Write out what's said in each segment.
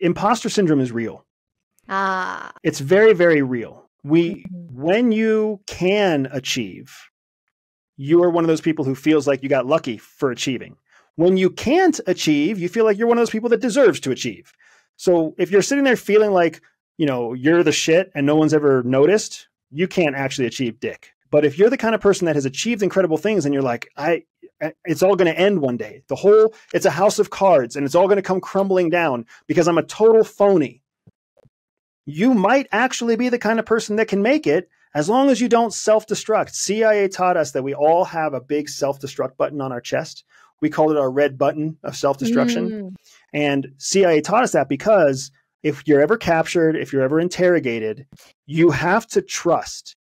imposter syndrome is real. It's very, very real. When you can achieve, you are one of those people who feels like you got lucky for achieving. When you can't achieve, you feel like you're one of those people that deserves to achieve. So if you're sitting there feeling like, you're the shit and no one's ever noticed, you can't actually achieve dick. But if you're the kind of person that has achieved incredible things and you're like, it's all going to end one day. It's a house of cards and it's all going to come crumbling down because I'm a total phony. You might actually be the kind of person that can make it as long as you don't self-destruct. CIA taught us that we all have a big self-destruct button on our chest. We call it our red button of self-destruction. And CIA taught us that because if you're ever captured, if you're ever interrogated, you have to trust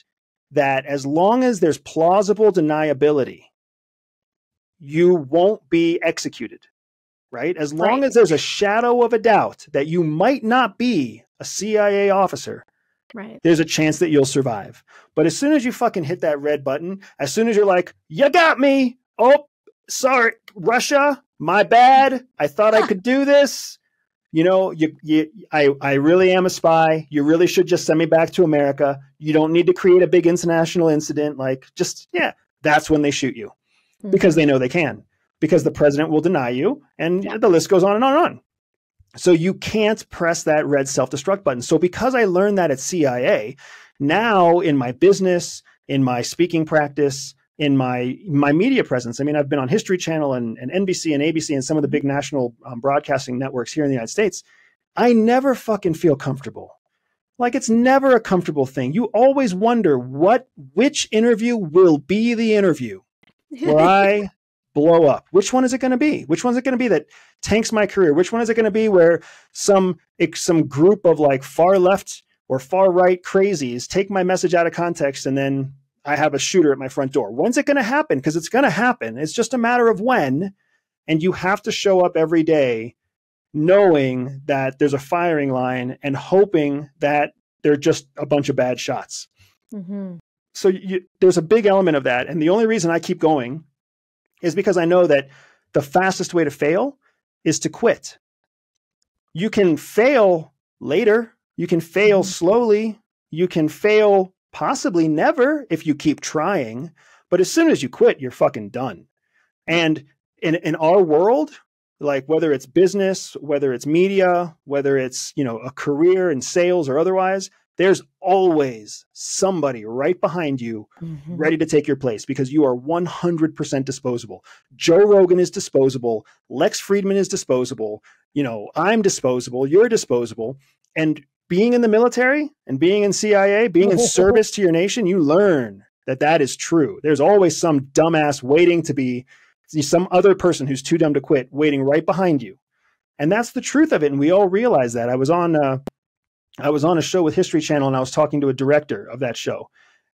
that as long as there's plausible deniability, you won't be executed, right? As long as there's a shadow of a doubt that you might not be a CIA officer, there's a chance that you'll survive. But as soon as you fucking hit that red button, as soon as you're like, you got me. Oh, sorry, Russia, my bad. I thought I could do this. I really am a spy. You really should just send me back to America. You don't need to create a big international incident. That's when they shoot you because they know they can, because the president will deny you and the list goes on and on and on. So you can't press that red self-destruct button. So because I learned that at CIA, now in my business, in my speaking practice, in my media presence, I've been on History Channel and NBC and ABC and some of the big national broadcasting networks here in the United States. I never fucking feel comfortable. Like, it's never a comfortable thing. You always wonder which interview will be the interview where I blow up. Which one is it going to be? Which one is it going to be that tanks my career? Which one is it going to be where some group of like far left or far right crazies take my message out of context and then I have a shooter at my front door? When's it going to happen? Because it's going to happen. It's just a matter of when. And you have to show up every day knowing that there's a firing line and hoping that they're just a bunch of bad shots. So there's a big element of that. And the only reason I keep going is because I know that the fastest way to fail is to quit. You can fail later. You can fail slowly. You can fail possibly never if you keep trying. But as soon as you quit, you're fucking done. And in our world, like whether it's business, whether it's media, whether it's, a career in sales or otherwise, there's always somebody right behind you ready to take your place because you are 100% disposable. Joe Rogan is disposable. Lex Friedman is disposable. I'm disposable. You're disposable. And being in the military and being in CIA, being in service to your nation, you learn that is true. There's always some dumbass waiting to be some other person who's too dumb to quit waiting right behind you. And that's the truth of it. And we all realize that. I was on a show with History Channel and I was talking to a director of that show.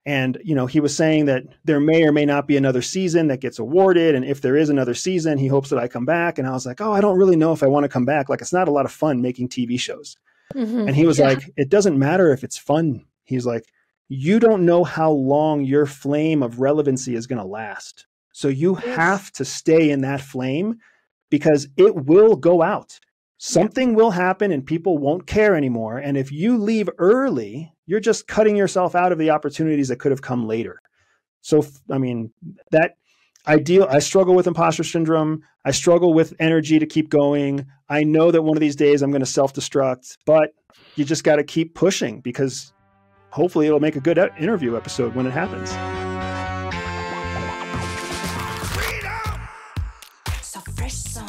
And, he was saying that there may or may not be another season that gets awarded. And if there is another season, he hopes that I come back. And I was like, I don't really know if I want to come back. Like, it's not a lot of fun making TV shows. And he was like, it doesn't matter if it's fun. He's like, you don't know how long your flame of relevancy is going to last. So you have to stay in that flame because it will go out. Something will happen and people won't care anymore. And if you leave early, you're just cutting yourself out of the opportunities that could have come later. So, I struggle with imposter syndrome. I struggle with energy to keep going. I know that one of these days I'm going to self-destruct, but you just got to keep pushing because hopefully it'll make a good interview episode when it happens. So fresh on